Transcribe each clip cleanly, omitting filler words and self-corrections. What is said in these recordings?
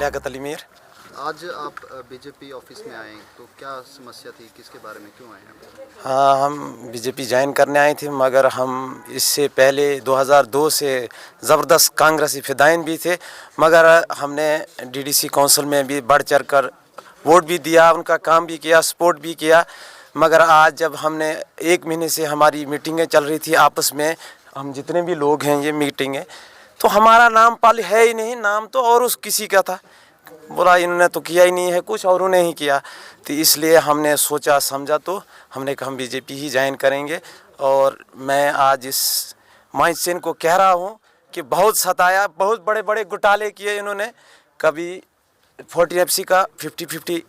लियाकत अली मीर। आज आप BJP office में आए तो क्या समस्या थी, किसके बारे में क्यों आए हैं? हाँ, हम बीजेपी ज्वाइन करने आए थे, मगर हम इससे पहले 2002 से ज़बरदस्त कांग्रेसी फिदाइन भी थे, मगर हमने डीडीसी काउंसिल में भी बढ़ चढ़ कर वोट भी दिया, उनका काम भी किया, सपोर्ट भी किया। मगर आज जब हमने 1 महीने से हमारी मीटिंगें चल रही थी आपस में, हम जितने भी लोग हैं ये मीटिंगें, तो हमारा नाम पाल है ही नहीं, नाम तो और उस किसी का था। बोला इन्होंने तो किया ही नहीं है कुछ और उन्हें ही किया, तो इसलिए हमने सोचा समझा तो हमने कहा हम बीजेपी ही ज्वाइन करेंगे। और मैं आज इस माइंड सेन को कह रहा हूँ कि बहुत सताया, बहुत बड़े बड़े घोटाले किए इन्होंने, कभी 40FC का 50-50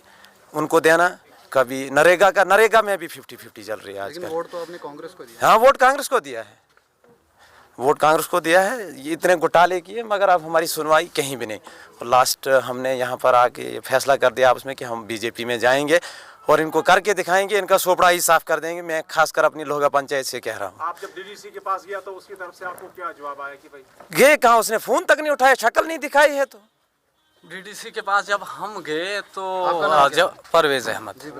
उनको देना, कभी नरेगा में भी 50-50 चल रही है आज। लेकिन वोट तो आपने कांग्रेस को दिया। हाँ, वोट कांग्रेस को दिया है, वोट कांग्रेस को दिया है। ये इतने घोटाले किए मगर अब हमारी सुनवाई कहीं भी नहीं। और लास्ट हमने यहाँ पर आके फैसला कर दिया आपस में कि हम बीजेपी में जाएंगे और इनको करके दिखाएंगे, इनका सोपड़ा ही साफ कर देंगे। मैं खासकर अपनी लोहगा पंचायत से कह रहा हूँ। आप जब डीडीसी के पास गया तो उसकी तरफ से आपको क्या जवाब आया कि भाई गए कहाँ, उसने फ़ोन तक नहीं उठाया, शक्ल नहीं दिखाई है। तो डीडीसी के पास जब हम गए तो जब परवेज़ अहमद,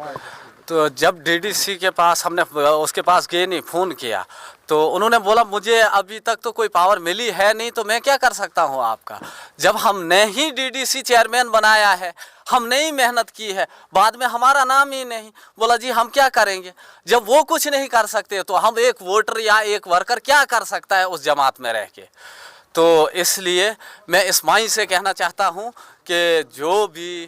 तो जब डीडीसी के पास हमने उसके पास गए नहीं, फ़ोन किया तो उन्होंने बोला मुझे अभी तक तो कोई पावर मिली है नहीं, तो मैं क्या कर सकता हूँ आपका। जब हमने ही डीडीसी चेयरमैन बनाया है, हमने ही मेहनत की है, बाद में हमारा नाम ही नहीं, बोला जी हम क्या करेंगे। जब वो कुछ नहीं कर सकते तो हम एक वोटर या एक वर्कर क्या कर सकता है उस जमात में रह के। तो इसलिए मैं इस माई से कहना चाहता हूँ कि जो भी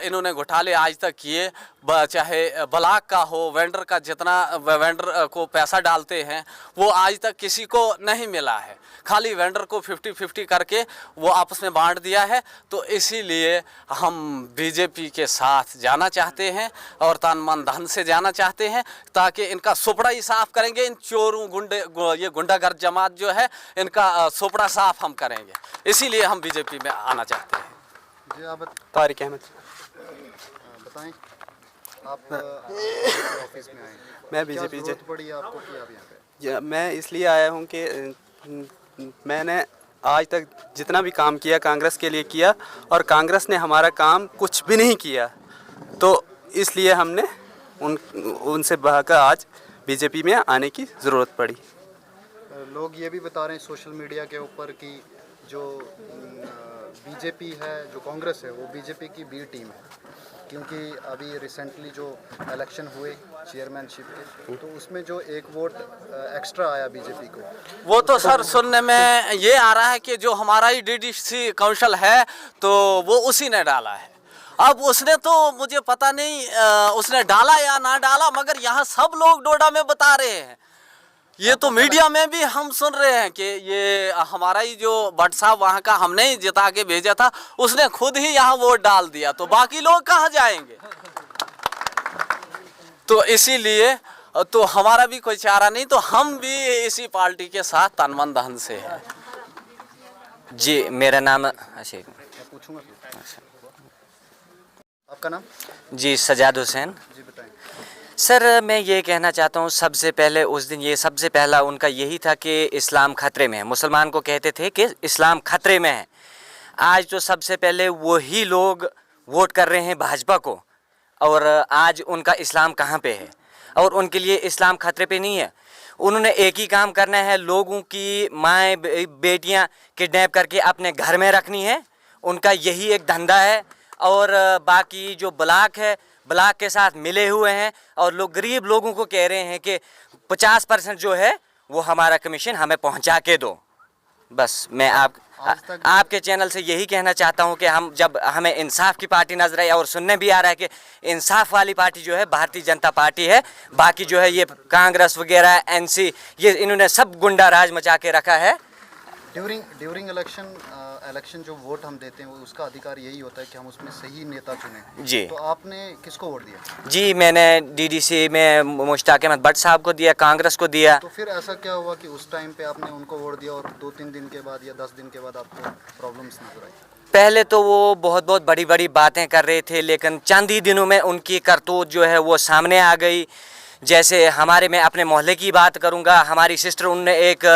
इन्होंने घोटाले आज तक किए, चाहे ब्लॉक का हो, वेंडर का, जितना वेंडर को पैसा डालते हैं वो आज तक किसी को नहीं मिला है, खाली वेंडर को 50-50 करके वो आपस में बांट दिया है। तो इसीलिए हम बीजेपी के साथ जाना चाहते हैं और तन मन धन से जाना चाहते हैं, ताकि इनका सुपड़ा ही साफ करेंगे। इन चोरों ये गुंडागर्द जमात जो है, इनका सुपड़ा साफ हम करेंगे, इसीलिए हम बीजेपी में आना चाहते हैं। जी आप तारिक अहमद। बताएं, आप ऑफिस में आए, मैं बीजेपी क्या जरूरत पड़ी आपको कि आप यहाँ पे? मैं इसलिए आया हूँ कि मैंने आज तक जितना भी काम किया कांग्रेस के लिए किया, और कांग्रेस ने हमारा काम कुछ भी नहीं किया, तो इसलिए हमने उनसे बहकर आज बीजेपी में आने की ज़रूरत पड़ी। लोग ये भी बता रहे हैं सोशल मीडिया के ऊपर कि जो बीजेपी है, जो कांग्रेस है, वो बीजेपी की बी टीम है, क्योंकि अभी रिसेंटली जो इलेक्शन हुए चेयरमैनशिप के, तो उसमें जो एक वोट एक्स्ट्रा आया बीजेपी को, वो तो सर सुनने में ये आ रहा है कि जो हमारा ही डीडीसी काउंसिल है तो वो उसी ने डाला है। अब उसने तो मुझे पता नहीं उसने डाला या ना डाला, मगर यहाँ सब लोग डोडा में बता रहे हैं, ये तो मीडिया में भी हम सुन रहे हैं कि ये हमारा ही जो भट्ट साहब वहाँ का हमने ही जिता के भेजा था, उसने खुद ही यहाँ वोट डाल दिया, तो बाकी लोग कहाँ जाएंगे। तो इसीलिए तो हमारा भी कोई चारा नहीं, तो हम भी इसी पार्टी के साथ तन मन धन से हैं। जी मेरा नाम अशेक। पूछूंगा। आपका नाम? जी सजाद हुसैन। जी बताएं। सर मैं ये कहना चाहता हूँ, सबसे पहले उस दिन ये सबसे पहला उनका यही था कि इस्लाम खतरे में है, मुसलमान को कहते थे कि इस्लाम खतरे में है। आज तो सबसे पहले वही लोग वोट कर रहे हैं भाजपा को, और आज उनका इस्लाम कहाँ पे है, और उनके लिए इस्लाम खतरे पे नहीं है। उन्होंने एक ही काम करना है, लोगों की माएँ बेटियाँ किडनैप करके अपने घर में रखनी है, उनका यही एक धंधा है। और बाकी जो ब्लॉक है, ब्लॉक के साथ मिले हुए हैं, और लोग गरीब लोगों को कह रहे हैं कि 50% जो है वो हमारा कमीशन हमें पहुंचा के दो। बस मैं आपके चैनल से यही कहना चाहता हूं कि हम जब हमें इंसाफ की पार्टी नजर आई, और सुनने भी आ रहा है कि इंसाफ वाली पार्टी जो है भारतीय जनता पार्टी है, बाकी जो है ये कांग्रेस वगैरह NC, ये इन्होंने सब गुंडा राज मचा के रखा है। ड्यूरिंग इलेक्शन जो वोट हम देते हैं, उसका अधिकार यही होता है कि हम उसमें सही नेता चुनें। जी। तो आपने किसको वोट दिया? जी मैंने डीडीसी में मुश्ताक अहमद भट्ट साहब को दिया, कांग्रेस को दिया। तो फिर ऐसा क्या हुआ कि उस टाइम पे आपने उनको वोट दिया और 2-3 दिन के बाद या 10 दिन के बाद आपको प्रॉब्लम्स नजर आई? पहले तो वो बहुत बड़ी बड़ी बातें कर रहे थे, लेकिन चंद ही दिनों में उनकी करतूत जो है वो सामने आ गई। जैसे मैं अपने मोहल्ले की बात करूंगा, हमारी सिस्टर, उनने एक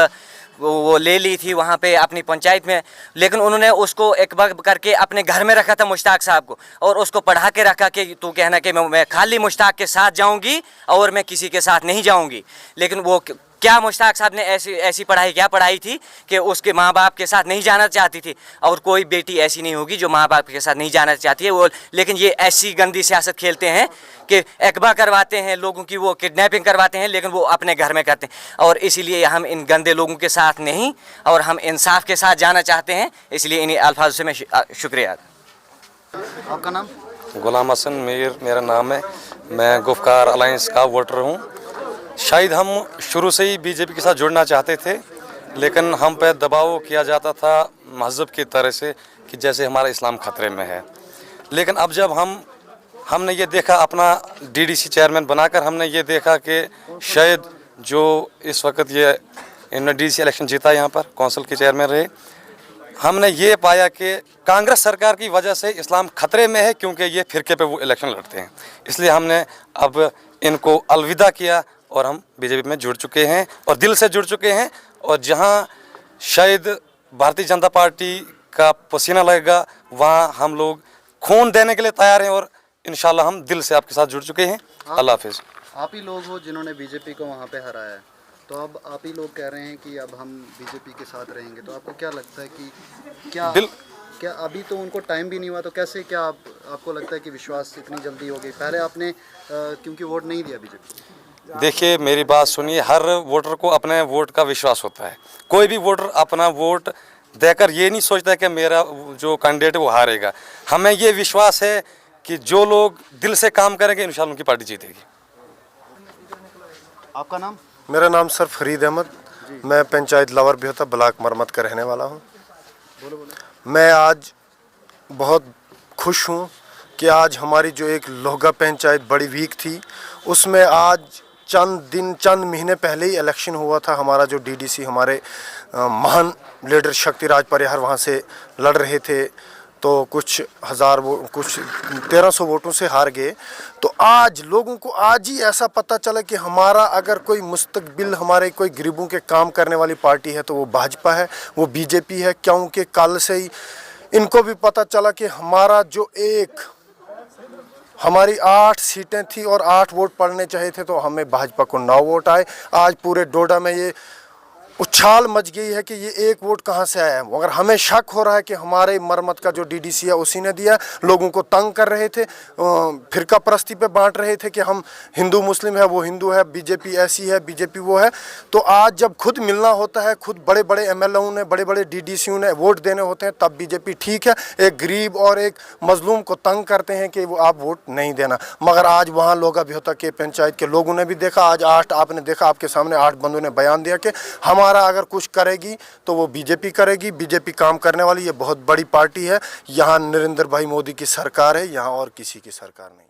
वो ले ली थी वहाँ पे अपनी पंचायत में, लेकिन उन्होंने उसको एक बार करके अपने घर में रखा था मुश्ताक साहब को, और उसको पढ़ा के रखा कि तू कहना कि मैं खाली मुश्ताक के साथ जाऊँगी और मैं किसी के साथ नहीं जाऊँगी। लेकिन वो क्या मुश्ताक साहब ने ऐसी पढ़ाई क्या पढ़ाई थी कि उसके माँ बाप के साथ नहीं जाना चाहती थी, और कोई बेटी ऐसी नहीं होगी जो माँ बाप के साथ नहीं जाना चाहती है वो। लेकिन ये ऐसी गंदी सियासत खेलते हैं कि अगवा करवाते हैं लोगों की, वो किडनैपिंग करवाते हैं, लेकिन वो अपने घर में करते हैं। और इसीलिए हम इन गंदे लोगों के साथ नहीं, और हम इंसाफ के साथ जाना चाहते हैं। इसलिए इन्हीं अल्फाज से मैं शुक्रिया। आपका नाम? गुलाम हसन मीर मेरा नाम है। मैं गुफ्कार अलायंस का वोटर हूँ। शायद हम शुरू से ही बीजेपी के साथ जुड़ना चाहते थे, लेकिन हम पे दबाव किया जाता था महज़ब की तरह से कि जैसे हमारा इस्लाम खतरे में है। लेकिन अब जब हमने ये देखा, अपना डीडीसी चेयरमैन बनाकर हमने ये देखा कि शायद जो इस वक्त ये इन्होंने डीडीसी इलेक्शन जीता, यहाँ पर कौंसिल के चेयरमैन रहे, हमने ये पाया कि कांग्रेस सरकार की वजह से इस्लाम खतरे में है, क्योंकि ये फ़िरके पे वो इलेक्शन लड़ते हैं। इसलिए हमने अब इनको अलविदा किया और हम बीजेपी में जुड़ चुके हैं और दिल से जुड़ चुके हैं। और जहां शायद भारतीय जनता पार्टी का पसीना लगेगा, वहां हम लोग खून देने के लिए तैयार हैं, और इंशाल्लाह हम दिल से आपके साथ जुड़ चुके हैं। अल्लाह हाफिज़। आप ही लोग हो जिन्होंने बीजेपी को वहाँ पे हराया है, तो अब आप ही लोग कह रहे हैं कि अब हम बीजेपी के साथ रहेंगे, तो आपको क्या लगता है कि क्या अभी तो उनको टाइम भी नहीं हुआ, तो कैसे क्या आपको लगता है कि विश्वास इतनी जल्दी हो गई? पहले आपने क्योंकि वोट नहीं दिया बीजेपी। देखिए मेरी बात सुनिए, हर वोटर को अपने वोट का विश्वास होता है। कोई भी वोटर अपना वोट देकर ये नहीं सोचता है कि मेरा जो कैंडिडेट है वो हारेगा। हमें ये विश्वास है कि जो लोग दिल से काम करेंगे इंशाल्लाह उनकी पार्टी जीतेगी। आपका नाम? मेरा नाम सर फरीद अहमद, मैं पंचायत लावर बिहोता ब्लॉक मरमत का रहने वाला हूँ। मैं आज बहुत खुश हूँ कि आज हमारी जो एक लोहगा पंचायत बड़ी वीक थी, उसमें आज चंद महीने पहले ही इलेक्शन हुआ था। हमारा जो डीडीसी हमारे महान लीडर शक्तिराज परिहार वहाँ से लड़ रहे थे, तो कुछ 1300 वोटों से हार गए। तो आज लोगों को आज ही ऐसा पता चला कि हमारा अगर कोई मुस्तकबिल हमारे कोई गरीबों के काम करने वाली पार्टी है तो वो भाजपा है, वो बीजेपी है। क्योंकि कल से ही इनको भी पता चला कि हमारा जो हमारी 8 सीटें थी और 8 वोट पड़ने चाहिए थे, तो हमें भाजपा को 9 वोट आए। आज पूरे डोडा में ये उछाल मच गई है कि ये 1 वोट कहाँ से आया है। मगर हमें शक हो रहा है कि हमारे मरमत का जो डीडीसी है उसी ने दिया। लोगों को तंग कर रहे थे, फिरका परस्ती पे बांट रहे थे कि हम हिंदू मुस्लिम है, वो हिंदू है, बीजेपी ऐसी है, बीजेपी वो है। तो आज जब खुद मिलना होता है, खुद बड़े बड़े एमएलओ ने, बड़े बड़े डीडीसीओ ने वोट देने होते हैं, तब बीजेपी ठीक है। एक गरीब और एक मजलूम को तंग करते हैं कि वो आप वोट नहीं देना। मगर आज वहाँ लोगा बिहोता के पंचायत के लोगों ने भी देखा, आज 8 आपने देखा, आपके सामने 8 बंदों ने बयान दिया कि हमारा अगर कुछ करेगी तो वो बीजेपी करेगी। बीजेपी काम करने वाली ये बहुत बड़ी पार्टी है। यहाँ नरेंद्र भाई मोदी की सरकार है, यहाँ और किसी की सरकार नहीं।